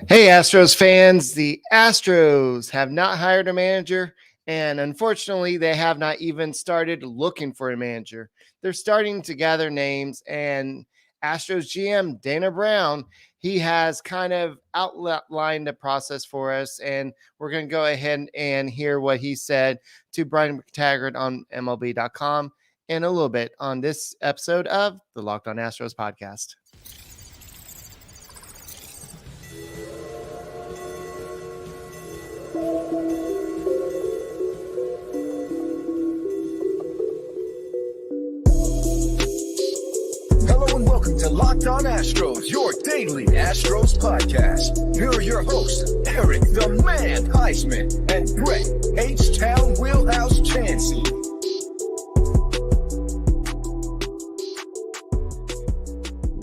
Hey, Astros fans. The Astros have not hired a manager, and unfortunately, they have not even started looking for a manager. They're starting to gather names, and Astros GM Dana Brown, he has kind of outlined the process for us, and we're going to go ahead and hear what he said to Brian McTaggart on MLB.com in a little bit on this episode of the Locked On Astros podcast. Hello and welcome to Locked On Astros, your daily Astros podcast. Here are your hosts, Eric the Man Huysman and Brett H-Town Wheelhouse Chancey.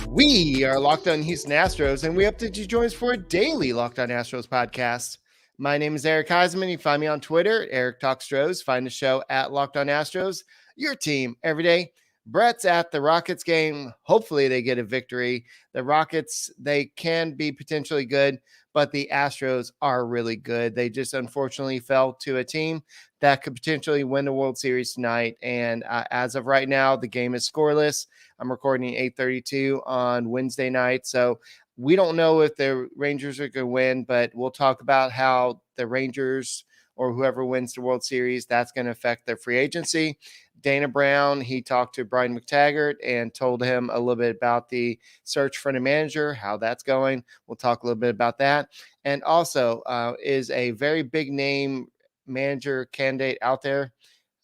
We are Locked On Houston Astros, and we hope that you join us for a daily Locked On Astros podcast. My name is Eric Huysman. You can find me on Twitter, Eric Talks Stros. Find the show at Locked On Astros, your team every day. Brett's at the Rockets game. Hopefully they get a victory. The Rockets, they can be potentially good, but the Astros are really good. They just unfortunately fell to a team that could potentially win the World Series tonight. And as of right now, the game is scoreless. I'm recording 8:32 on Wednesday night. So we don't know if the Rangers are going to win, but we'll talk about how the Rangers or whoever wins the World Series, that's going to affect their free agency. Dana Brown, he talked to Brian McTaggart and told him a little bit about the search for the manager, how that's going. We'll talk a little bit about that. And also, is a very big name manager candidate out there.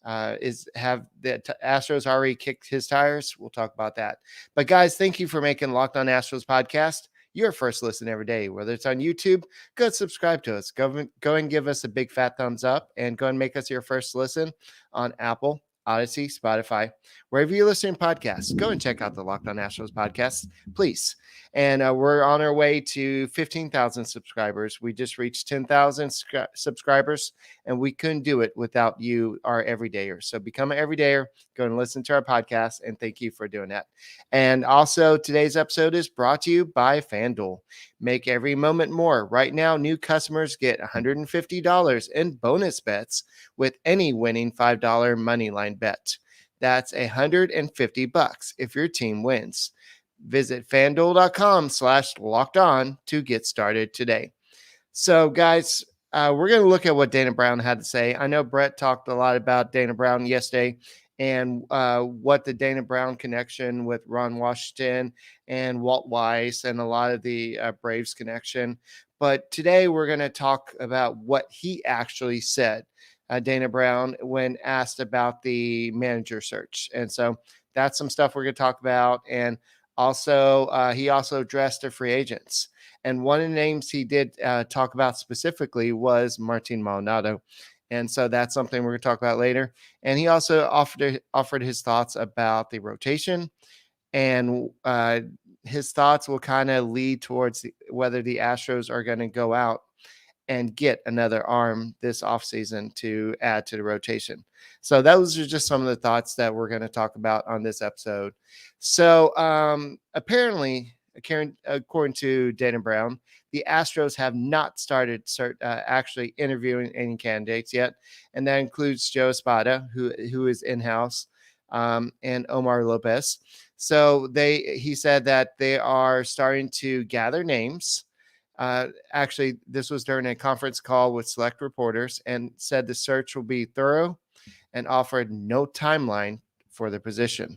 Have the Astros already kicked his tires? We'll talk about that. But guys, thank you for making Locked On Astros podcast your first listen every day. Whether it's on YouTube, go subscribe to us. Go and give us a big fat thumbs up, and go and make us your first listen on Apple, Odyssey, Spotify, wherever you listen to podcasts. Go and check out the Locked On Astros podcast, please. And we're on our way to 15,000 subscribers. We just reached 10,000 subscribers, and we couldn't do it without you, our everydayers. So become an everydayer. Go and listen to our podcast, and thank you for doing that. And also, today's episode is brought to you by FanDuel. Make every moment more. Right now, new customers get $150 in bonus bets with any winning $5 moneyline bet. That's $150 if your team wins. Visit FanDuel.com/locked-on to get started today. So, guys, we're going to look at what Dana Brown had to say. I know Brett talked a lot about Dana Brown yesterday and what the Dana Brown connection with Ron Washington and Walt Weiss and a lot of the Braves connection. But today we're going to talk about what he actually said, Dana Brown, when asked about the manager search. And so that's some stuff we're going to talk about. And also, he also addressed the free agents. And one of the names he did talk about specifically was Martin Maldonado. And so that's something we're going to talk about later. And he also offered his thoughts about the rotation. And his thoughts will kind of lead towards whether the Astros are going to go out and get another arm this offseason to add to the rotation. So those are just some of the thoughts that we're going to talk about on this episode. So apparently, according to Dana Brown, the Astros have not started actually interviewing any candidates yet. And that includes Joe Espada, who is in-house, and Omar Lopez. So he said that they are starting to gather names. Actually, this was during a conference call with select reporters, and said the search will be thorough and offered no timeline for the position.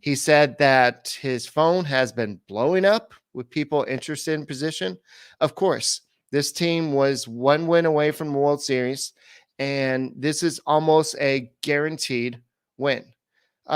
He said that his phone has been blowing up with people interested in position. Of course, this team was one win away from the World Series, and this is almost a guaranteed win.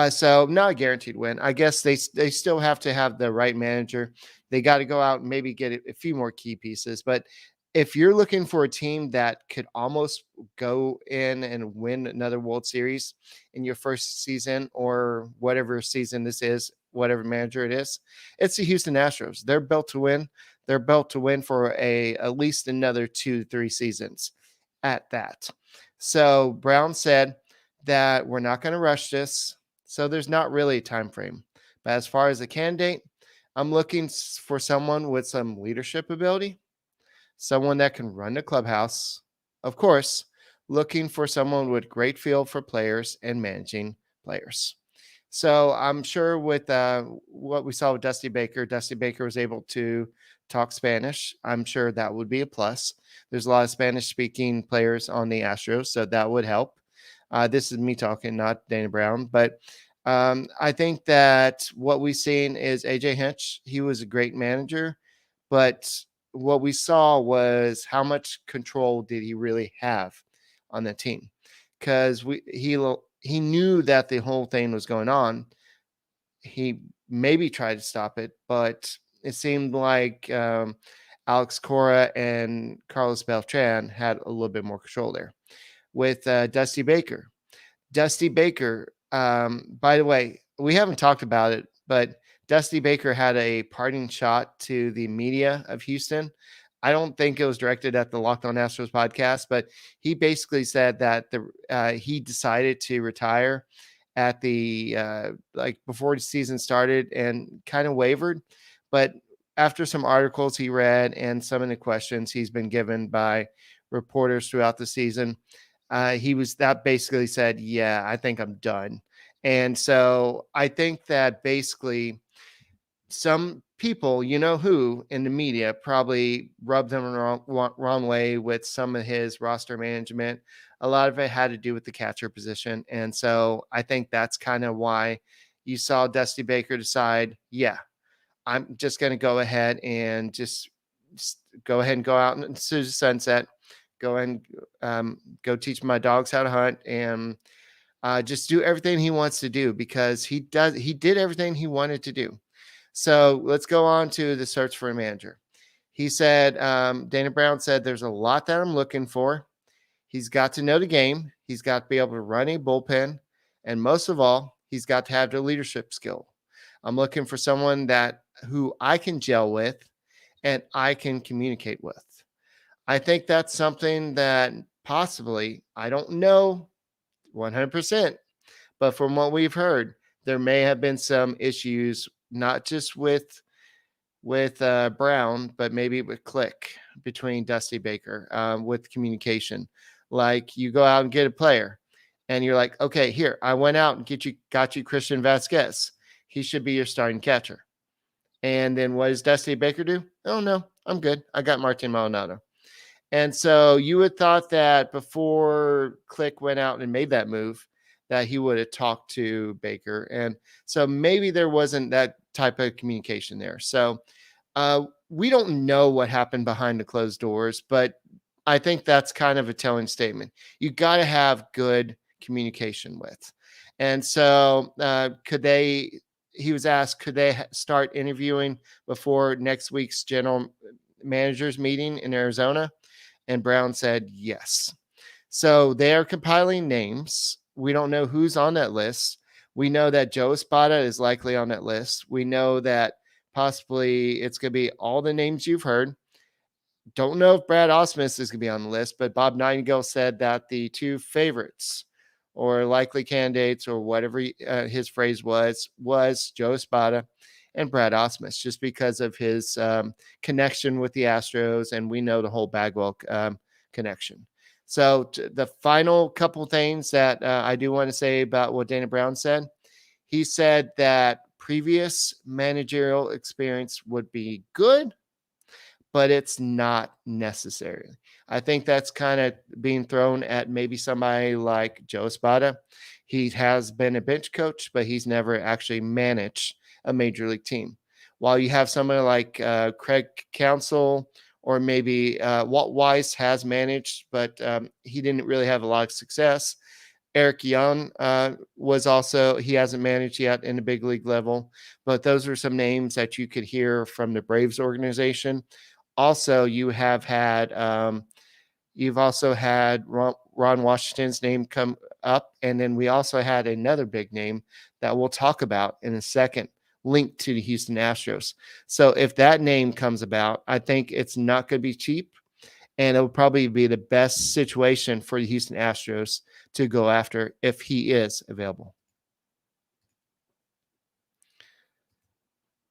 So not a guaranteed win. I guess they still have to have the right manager. They got to go out and maybe get a few more key pieces. But if you're looking for a team that could almost go in and win another World Series in your first season, or whatever season this is, whatever manager it is, it's the Houston Astros. They're built to win. They're built to win for at least another 2-3 seasons at that. So Brown said that we're not going to rush this. So there's not really a time frame. But as far as a candidate, I'm looking for someone with some leadership ability, someone that can run the clubhouse, of course, looking for someone with great feel for players and managing players. So I'm sure with what we saw with Dusty Baker was able to talk Spanish. I'm sure that would be a plus. There's a lot of Spanish speaking players on the Astros, so that would help. This is me talking, not Dana Brown, but I think that what we've seen is AJ Hinch. He was a great manager, but what we saw was how much control did he really have on the team? Because he knew that the whole thing was going on. He maybe tried to stop it, but it seemed like Alex Cora and Carlos Beltran had a little bit more control there. With Dusty Baker, by the way, we haven't talked about it, but Dusty Baker had a parting shot to the media of Houston. I don't think it was directed at the Locked On Astros podcast, but he basically said that he decided to retire at the before the season started and kind of wavered. But after some articles he read and some of the questions he's been given by reporters throughout the season, that basically said, yeah, I think I'm done. And so I think that basically some people, who in the media probably rubbed him the wrong way with some of his roster management. A lot of it had to do with the catcher position. And so I think that's kind of why you saw Dusty Baker decide, yeah, I'm just going to go ahead and just go ahead and go out into the sunset, go and go teach my dogs how to hunt, and just do everything he wants to do, because he did everything he wanted to do. So let's go on to the search for a manager. He said, Dana Brown said, there's a lot that I'm looking for. He's got to know the game. He's got to be able to run a bullpen. And most of all, he's got to have the leadership skill. I'm looking for someone who I can gel with and I can communicate with. I think that's something that possibly, I don't know 100%, but from what we've heard, there may have been some issues, not just with Brown, but maybe with click between Dusty Baker with communication. Like, you go out and get a player and you're like, okay, here, I went out and got you Christian Vasquez. He should be your starting catcher. And then what does Dusty Baker do? Oh, no, I'm good. I got Martin Maldonado. And so you would thought that before Click went out and made that move, that he would have talked to Baker. And so maybe there wasn't that type of communication there. So we don't know what happened behind the closed doors, but I think that's kind of a telling statement. You got to have good communication with. And so he was asked, could they start interviewing before next week's general managers meeting in Arizona? And Brown said yes. So they are compiling names. We don't know who's on that list. We know that Joe Espada is likely on that list. We know that possibly it's going to be all the names you've heard. Don't know if Brad Ausmus is going to be on the list, but Bob Nightingale said that the two favorites or likely candidates, or whatever his phrase was Joe Espada and Brad Ausmus, just because of his connection with the Astros, and we know the whole Bagwell connection. So the final couple things that I do want to say about what Dana Brown said, he said that previous managerial experience would be good, but it's not necessary. I think that's kind of being thrown at maybe somebody like Joe Espada. He has been a bench coach, but he's never actually managed a major league team. While you have somebody like Craig Counsell, or maybe Walt Weiss has managed, but he didn't really have a lot of success. Eric Young he hasn't managed yet in the big league level, but those are some names that you could hear from the Braves organization. Also, you've also had Ron Washington's name come up, and then we also had another big name that we'll talk about in a second, linked to the Houston Astros. So if that name comes about, I think it's not going to be cheap, and it will probably be the best situation for the Houston Astros to go after if he is available.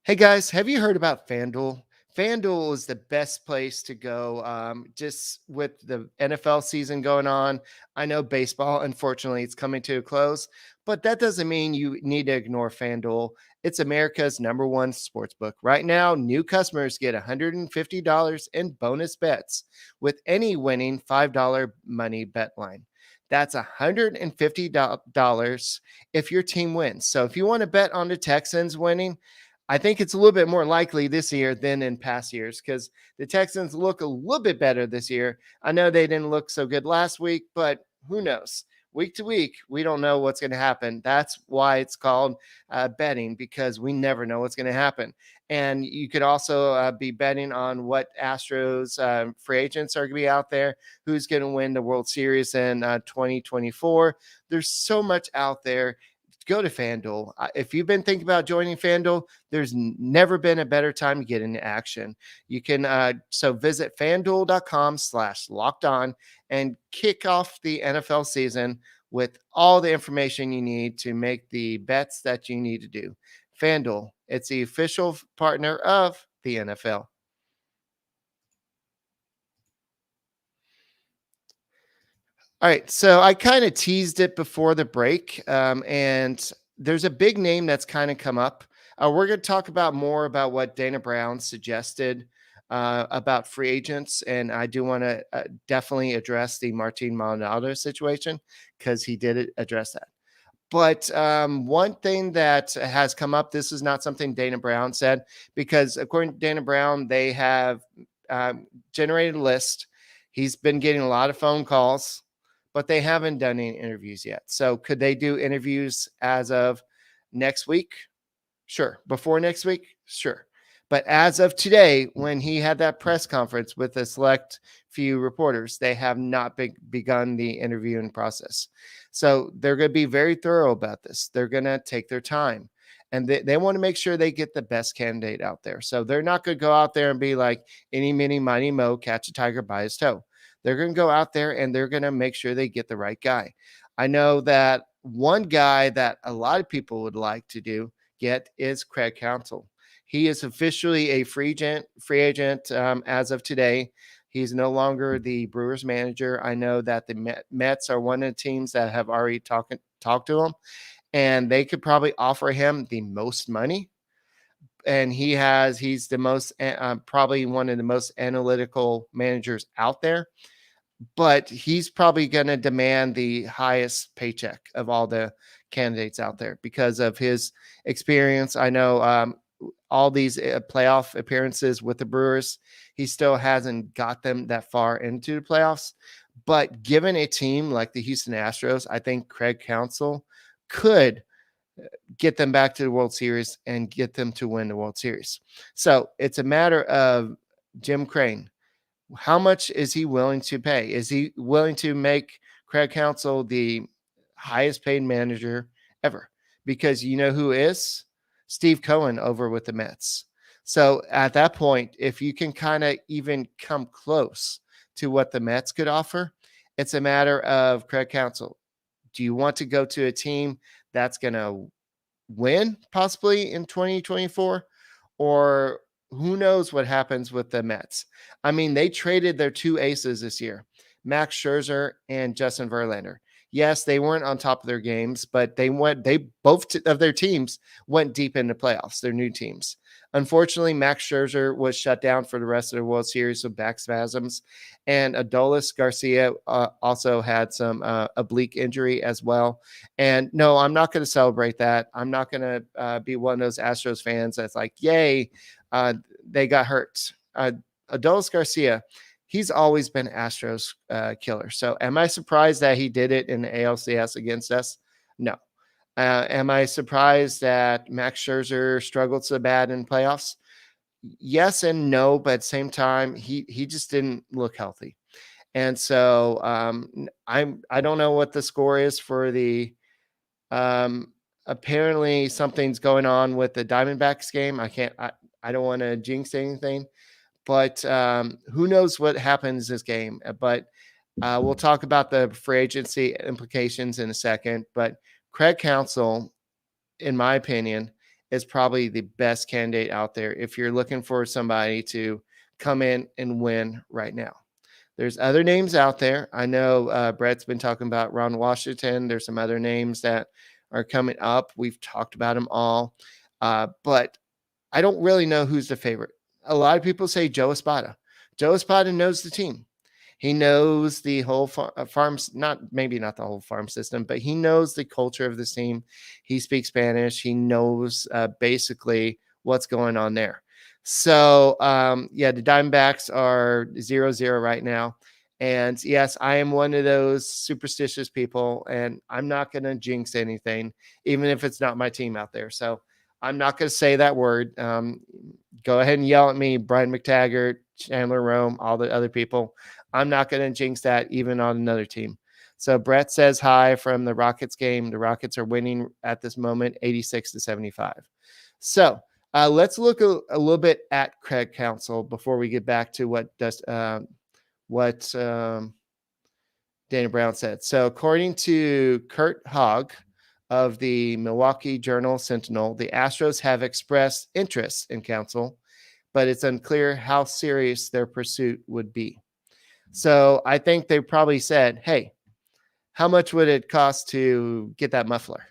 Hey guys, have you heard about FanDuel? FanDuel is the best place to go. Just with the NFL season going on, I know baseball, unfortunately, it's coming to a close, but that doesn't mean you need to ignore FanDuel. It's America's #1 sports book. Right now, new customers get $150 in bonus bets with any winning $5 money bet line. That's $150 if your team wins. So if you want to bet on the Texans winning, I think it's a little bit more likely this year than in past years because the Texans look a little bit better this year. I know they didn't look so good last week, but who knows? Week to week, we don't know what's going to happen. That's why it's called betting, because we never know what's going to happen. And you could also be betting on what Astros free agents are going to be out there, who's going to win the World Series in 2024. There's so much out there. Go to FanDuel. If you've been thinking about joining FanDuel, there's never been a better time to get into action. You can so visit FanDuel.com/lockedon and kick off the NFL season with all the information you need to make the bets that you need to do. FanDuel, it's the official partner of the NFL. All right, so I kind of teased it before the break, and there's a big name that's kind of come up. We're going to talk about more about what Dana Brown suggested about free agents, and I do want to definitely address the Martin Maldonado situation because he did address that. But one thing that has come up, this is not something Dana Brown said, because according to Dana Brown, they have generated a list. He's been getting a lot of phone calls, but they haven't done any interviews yet. So could they do interviews as of next week? Sure. Before next week? Sure. But as of today, when he had that press conference with a select few reporters, they have not begun the interviewing process. So they're going to be very thorough about this. They're going to take their time. And they want to make sure they get the best candidate out there. So they're not going to go out there and be like, any, mini, mighty, mo, catch a tiger by his toe. They're going to go out there and they're going to make sure they get the right guy. I know that one guy that a lot of people would like to get is Craig Counsell. He is officially a free agent as of today. He's no longer the Brewers manager. I know that the Mets are one of the teams that have already talked to him, and they could probably offer him the most money. And he's the most, probably one of the most analytical managers out there, but he's probably going to demand the highest paycheck of all the candidates out there because of his experience. I know all these playoff appearances with the Brewers, he still hasn't got them that far into the playoffs, but given a team like the Houston Astros, I think Craig Counsell could get them back to the World Series and get them to win the World Series. So it's a matter of Jim Crane. How much is he willing to pay? Is he willing to make Craig Counsell the highest paid manager ever? Because you know who is? Steve Cohen over with the Mets. So at that point, if you can kind of even come close to what the Mets could offer, it's a matter of Craig Counsell. Do you want to go to a team that's going to win possibly in 2024? Or who knows what happens with the Mets? I mean, they traded their two aces this year, Max Scherzer and Justin Verlander. Yes, they weren't on top of their games, but both of their teams went deep into playoffs, their new teams. Unfortunately, Max Scherzer was shut down for the rest of the World Series with back spasms, and Adolis Garcia also had some oblique injury as well. And no, I'm not going to celebrate that. I'm not going to be one of those Astros fans that's like, yay, they got hurt. Adolis Garcia, he's always been Astros killer. So am I surprised that he did it in the ALCS against us? No. Am I surprised that Max Scherzer struggled so bad in playoffs? Yes and no, but at the same time, he just didn't look healthy. And so I don't know what the score is for the apparently something's going on with the Diamondbacks game. I don't want to jinx anything, but who knows what happens this game. But we'll talk about the free agency implications in a second. But Craig Counsell, in my opinion, is probably the best candidate out there if you're looking for somebody to come in and win right now. There's other names out there. I know Brett's been talking about Ron Washington. There's some other names that are coming up. We've talked about them all. But I don't really know who's the favorite. A lot of people say Joe Espada. Joe Espada knows the team. He knows the whole farms, maybe not the whole farm system, but he knows the culture of this team. He speaks Spanish. He knows basically what's going on there. So, the Diamondbacks are 0-0 right now. And yes, I am one of those superstitious people, and I'm not going to jinx anything, even if it's not my team out there. So I'm not going to say that word. Go ahead and yell at me, Brian McTaggart, Chandler Rome, all the other people. I'm not going to jinx that even on another team. So Brett says hi from the Rockets game. The Rockets are winning at this moment, 86-75. So let's look a little bit at Craig Counsell before we get back to what Dana Brown said. So according to Kurt Hogg of the Milwaukee Journal-Sentinel, the Astros have expressed interest in Counsell, but it's unclear how serious their pursuit would be. So I think they probably said, hey, how much would it cost to get that muffler?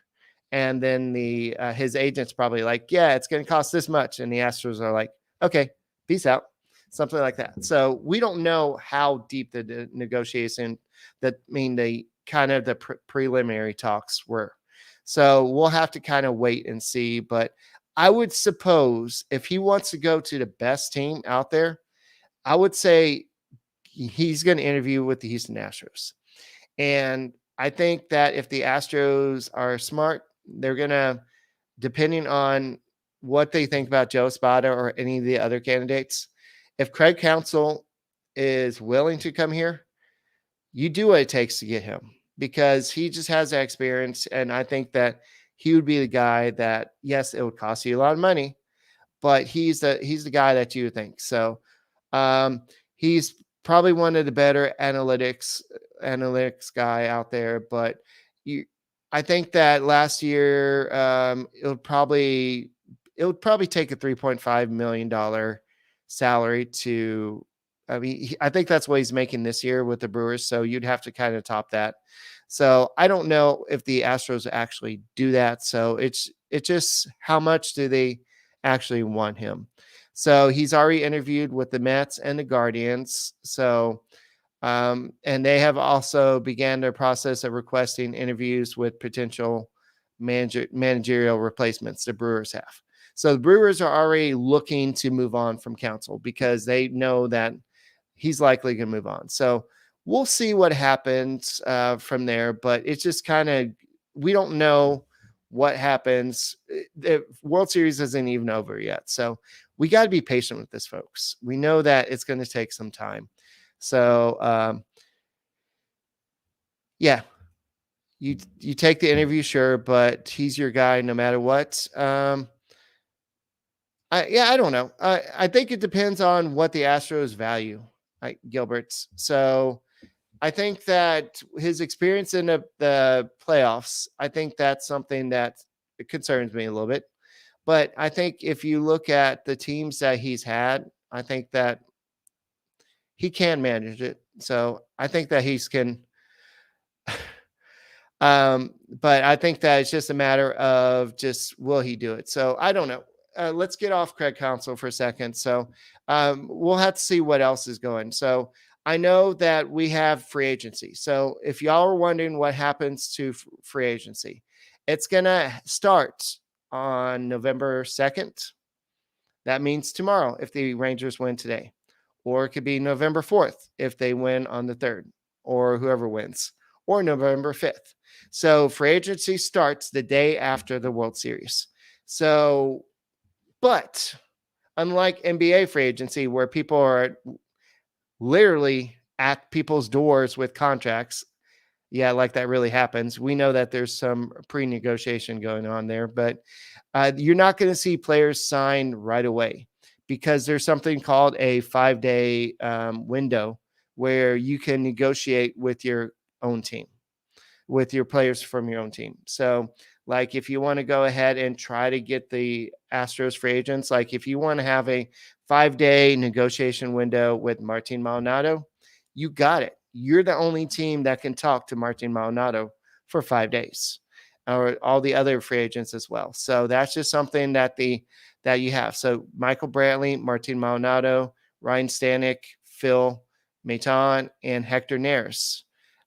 And then his agent's probably like, yeah, it's going to cost this much. And the Astros are like, okay, peace out. Something like that. So we don't know how deep the negotiation, the preliminary talks were. So we'll have to kind of wait and see. But I would suppose if he wants to go to the best team out there, I would say he's going to interview with the Houston Astros. And I think that if the Astros are smart, they're going to, depending on what they think about Joe Espada or any of the other candidates, if Craig Counsell is willing to come here, you do what it takes to get him because he just has that experience. And I think that he would be the guy that, yes, it would cost you a lot of money, but he's the guy that you would think. So he's probably one of the better analytics guy out there, but I think that last year it would probably take a $3.5 million salary to, I think that's what he's making this year with the Brewers. So you'd have to kind of top that. So I don't know if the Astros actually do that. So it's just how much do they actually want him? So he's already interviewed with the Mets and the Guardians. So, and they have also began their process of requesting interviews with potential managerial replacements the Brewers have. So the Brewers are already looking to move on from Counsell because they know that he's likely going to move on. So we'll see what happens from there, but it's just kind of, we don't know what happens. The World Series isn't even over yet. So we got to be patient with this, folks. We know that it's going to take some time. So, you take the interview, sure, but he's your guy no matter what. I don't know. I think it depends on what the Astros value, Gilbert's. So I think that his experience in the playoffs, I think that's something that concerns me a little bit. But I think if you look at the teams that he's had, I think that he can manage it. So I think that he can. But I think that it's just a matter of just, will he do it? So I don't know. Let's get off Craig Counsell for a second. So we'll have to see what else is going. So I know that we have free agency. So if y'all are wondering what happens to free agency, it's going to start on November 2nd. That means tomorrow if the Rangers win today. Or it could be November 4th if they win on the 3rd, or whoever wins, or November 5th. So free agency starts the day after the World Series. So, but unlike NBA free agency, where people are literally at people's doors with contracts, like that really happens. We know that there's some pre-negotiation going on there, but you're not going to see players sign right away because there's something called a 5-day window where you can negotiate with your own team, with your players from your own team. So Like if you want to go ahead and try to get the Astros free agents, like if you want to have a 5-day negotiation window with Martin Maldonado, you got it. You're the only team that can talk to Martin Maldonado for 5 days, or all the other free agents as well. So that's just something that you have. So Michael Brantley, Martin Maldonado, Ryan Stanek, Phil Maton, and Hector Neris.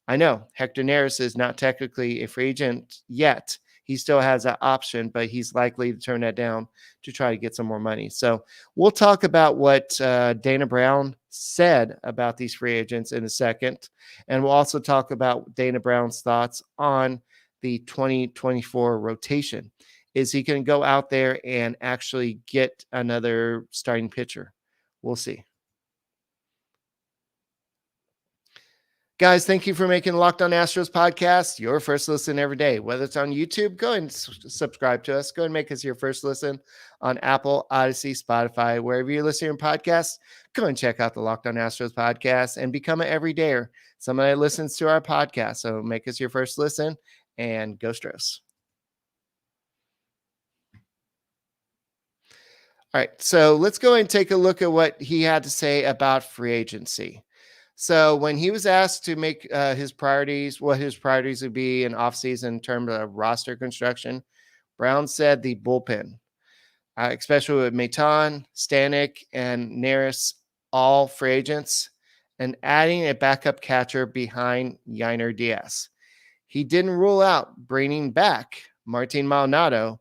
I know Hector Neris is not technically a free agent yet. He still has that option, but he's likely to turn that down to try to get some more money. So we'll talk about what Dana Brown said about these free agents in a second. And we'll also talk about Dana Brown's thoughts on the 2024 rotation. Is he going to go out there and actually get another starting pitcher? We'll see. Guys, thank you for making Locked On Astros podcast your first listen every day. Whether it's on YouTube, go and subscribe to us. Go and make us your first listen on Apple, Odyssey, Spotify, wherever you're listening to podcasts. Go and check out the Locked On Astros podcast and become an everydayer, somebody that listens to our podcast. So make us your first listen, and go Astros. All right, so let's go and take a look at what he had to say about free agency. So when he was asked to make his priorities, what his priorities would be in offseason in terms of roster construction, Brown said the bullpen, especially with Maton, Stanek, and Neris, all free agents, and adding a backup catcher behind Yainer Diaz. He didn't rule out bringing back Martin Maldonado,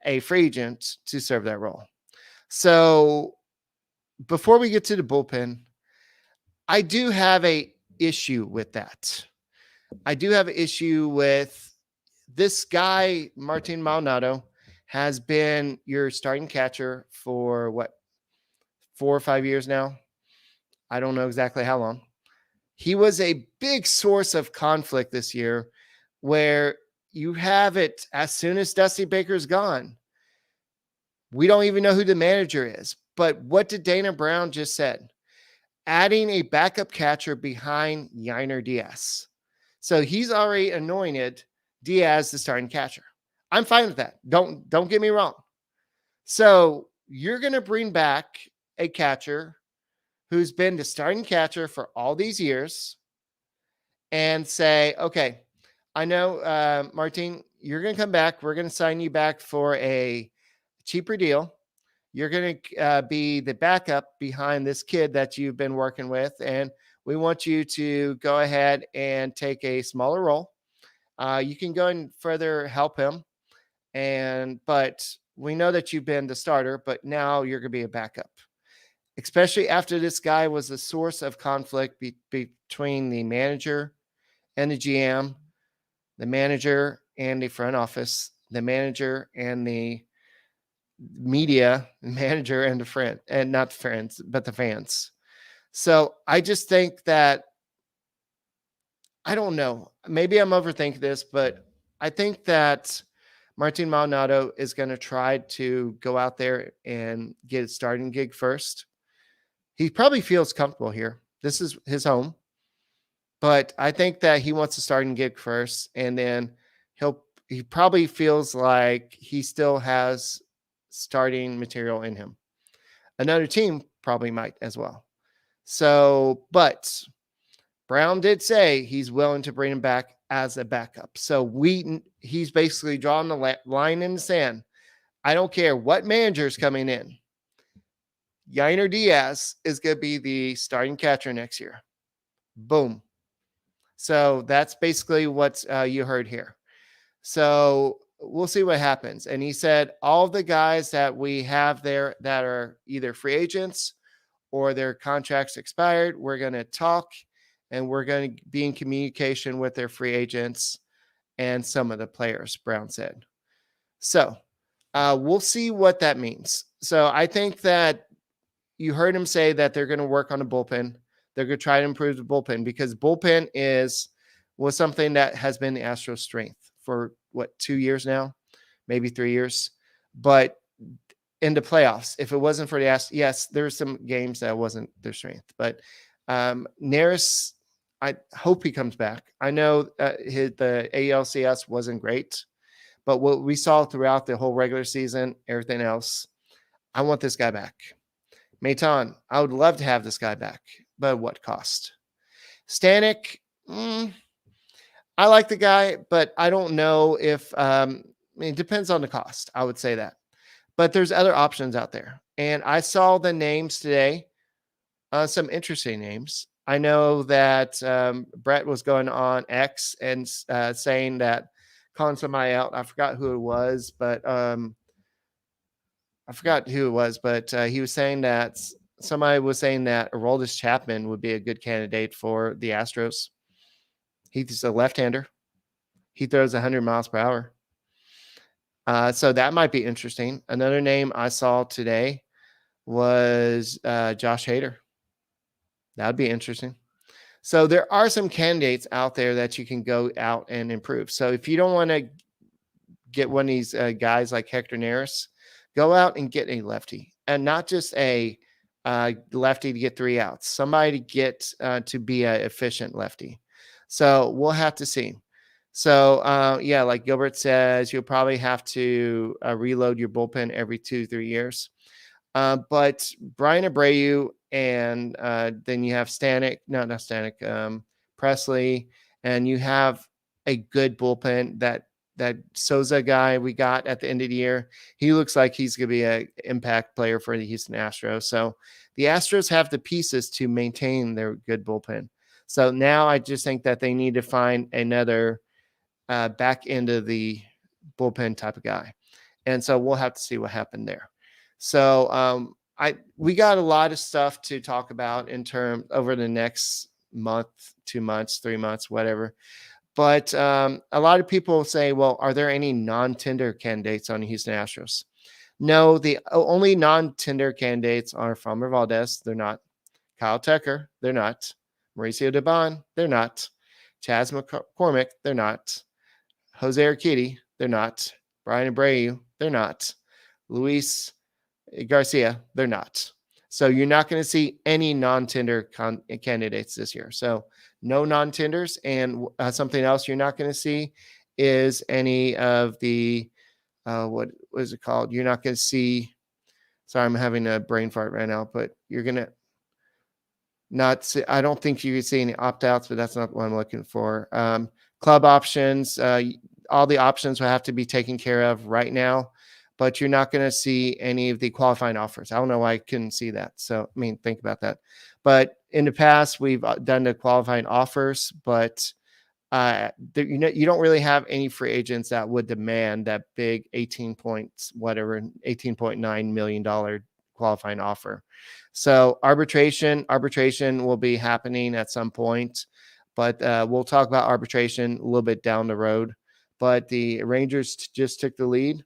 a free agent, to serve that role. So before we get to the bullpen, I do have a issue with that. I do have an issue with this guy, Martin Maldonado, has been your starting catcher for 4 or 5 years now. I don't know exactly how long. He was a big source of conflict this year, where you have it as soon as Dusty Baker's gone. We don't even know who the manager is. But what did Dana Brown just said? Adding a backup catcher behind Yainer Diaz. So he's already anointed Diaz the starting catcher. I'm fine with that. Don't get me wrong. So you're going to bring back a catcher who's been the starting catcher for all these years and say, okay, I know, Martin, you're going to come back. We're going to sign you back for a cheaper deal. You're going to be the backup behind this kid that you've been working with, and we want you to go ahead and take a smaller role. You can go and further help him, but we know that you've been the starter, but now you're going to be a backup, especially after this guy was a source of conflict between the manager and the GM, the manager and the front office, the manager and the media, manager and the friend, and not friends, but the fans. So I just think that, I don't know, maybe I'm overthinking this, but I think that Martin Maldonado is going to try to go out there and get a starting gig first. He probably feels comfortable here. This is his home, but I think that he wants a starting gig first, and then he probably feels like he still has starting material in him. Another team probably might as well. So, but Brown did say he's willing to bring him back as a backup. So he's basically drawing the line in the sand. I don't care what manager's coming in. Yainer Diaz is going to be the starting catcher next year. Boom. So that's basically what you heard here. So we'll see what happens. And he said, all the guys that we have there that are either free agents or their contracts expired, we're going to talk and we're going to be in communication with their free agents and some of the players, Brown said. So we'll see what that means. So I think that you heard him say that they're going to work on a bullpen. They're going to try to improve the bullpen, because bullpen was something that has been the Astros' strength for 2 years now, maybe 3 years. But in the playoffs, if it wasn't for the Astros, yes, there's some games that wasn't their strength. But Neris, I hope he comes back. I know the ALCS wasn't great, But what we saw throughout the whole regular season, everything else, I want this guy back. Maton, I would love to have this guy back, but at what cost? Stanek, I like the guy, but I don't know if it depends on the cost. I would say that. But there's other options out there. And I saw the names today, some interesting names. I know that Brett was going on X and saying that, calling somebody out. I forgot who it was, but he was saying that somebody was saying that Aroldis Chapman would be a good candidate for the Astros. He's a left-hander. He throws 100 miles per hour. So that might be interesting. Another name I saw today was Josh Hader. That would be interesting. So there are some candidates out there that you can go out and improve. So if you don't want to get one of these guys like Hector Neris, go out and get a lefty, and not just a lefty to get 3 outs, somebody to get to be an efficient lefty. So we'll have to see. So, like Gilbert says, you'll probably have to reload your bullpen every 2-3 years. But Brian Abreu, and then you have Presley, and you have a good bullpen. That Souza guy we got at the end of the year, he looks like he's going to be an impact player for the Houston Astros. So the Astros have the pieces to maintain their good bullpen. So now I just think that they need to find another back end of the bullpen type of guy. And so we'll have to see what happened there. So we got a lot of stuff to talk about in terms over the next month, 2 months, 3 months, whatever. But a lot of people say, well, are there any non-tender candidates on the Houston Astros? No, the only non-tender candidates are Framber Valdez. They're not. Kyle Tucker. They're not. Mauricio Dubon. They're not. Chas McCormick. They're not. Jose Urquidy. They're not. Brian Abreu. They're not. Luis Garcia. They're not. So you're not going to see any non-tender candidates this year. So no non-tenders. And something else you're not going to see is any of the, what is it called? You're not going to see, sorry, I'm having a brain fart right now, but you're going to not see, I don't think you can see any opt-outs, but that's not what I'm looking for. Club options, all the options will have to be taken care of right now, but you're not going to see any of the qualifying offers. I don't know why I couldn't see that. So, I mean, think about that. But in the past, we've done the qualifying offers, but you don't really have any free agents that would demand that big $18.9 million qualifying offer. So arbitration will be happening at some point, but we'll talk about arbitration a little bit down the road. But the Rangers just took the lead,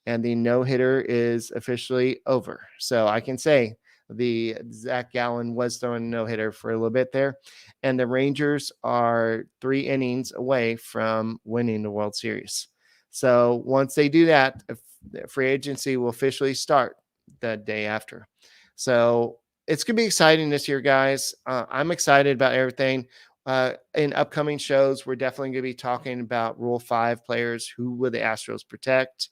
and the no-hitter is officially over. So I can say the Zach Gallen was throwing a no-hitter for a little bit there, and the Rangers are 3 innings away from winning the World Series. So once they do that, free agency will officially start the day after. So it's going to be exciting this year, guys. I'm excited about everything. In upcoming shows, we're definitely going to be talking about Rule 5 players. Who will the Astros protect?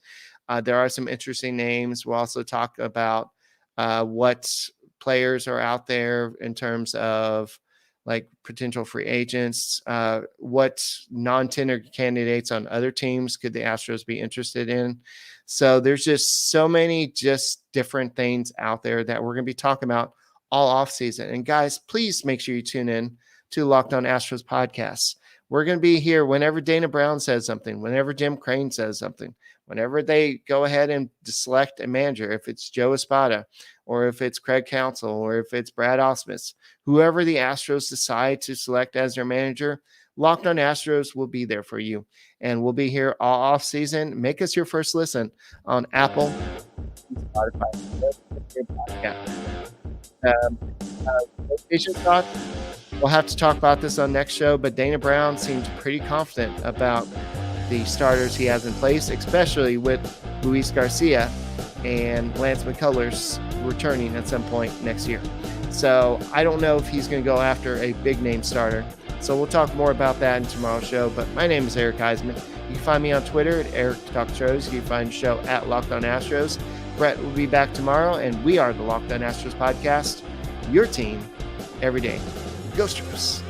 There are some interesting names. We'll also talk about what players are out there in terms of like potential free agents, what non-tender candidates on other teams could the Astros be interested in. So there's just so many just different things out there that we're going to be talking about all off season. And guys, please make sure you tune in to Locked On Astros podcasts. We're going to be here whenever Dana Brown says something, whenever Jim Crane says something, whenever they go ahead and select a manager, if it's Joe Espada or if it's Craig Counsell or if it's Brad Ausmus, whoever the Astros decide to select as their manager, Locked On Astros will be there for you. And we'll be here all off season. Make us your first listen on Apple, Spotify. Location thoughts. We'll have to talk about this on next show, but Dana Brown seems pretty confident about the starters he has in place, especially with Luis Garcia and Lance McCullers returning at some point next year. So I don't know if he's going to go after a big name starter. So we'll talk more about that in tomorrow's show. But my name is Eric Huysman. You can find me on Twitter at Eric Talk Astros. You can find the show at Locked On Astros. Brett will be back tomorrow, and we are the Locked On Astros podcast, your team every day. Go Astros.